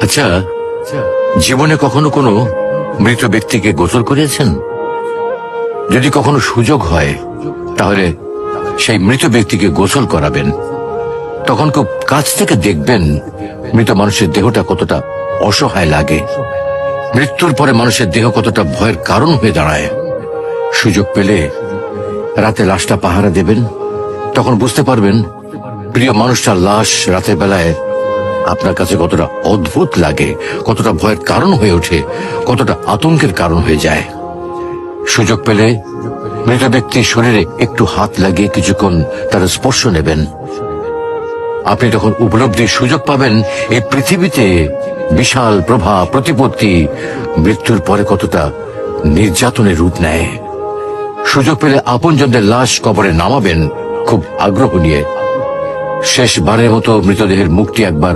আচ্ছা, জীবনে কখনো কোনো মৃত ব্যক্তিকে গোসল করিয়েছেন? যদি কখনো সুযোগ হয় তাহলে সেই মৃত ব্যক্তিকে গোসল করাবেন। তখন খুব কাছ থেকে দেখবেন মৃত মানুষের দেহটা কতটা অসহায় লাগে, মৃত্যুর পরে মানুষের দেহ কতটা ভয়ের কারণ হয়ে দাঁড়ায়। সুযোগ পেলে রাতে লাশটা পাহারা দেবেন, তখন বুঝতে পারবেন প্রিয় মানুষটার লাশ রাতের বেলায় আপনার কাছে কতটা অদ্ভুত লাগে, কতটা ভয়ের কারণ হয়ে ওঠে, কতটা আতঙ্কের কারণ হয়ে যায়। সুযোগ পেলে মৃত ব্যক্তির শরীরে একটু হাত লাগিয়ে কিছুক্ষণ তার স্পর্শ নেবেন। আপনি তখন উপলব্ধির সুযোগ পাবেন এই পৃথিবীতে বিশাল প্রভাব প্রতিপত্তি মৃত্যুর পরে কতটা নির্যাতনের রূপ নেয়। সুযোগ পেলে আপনজনদের লাশ কবরে নামাবেন খুব আগ্রহ নিয়ে। শেষবারের মতো মৃতদেহের মুখটি একবার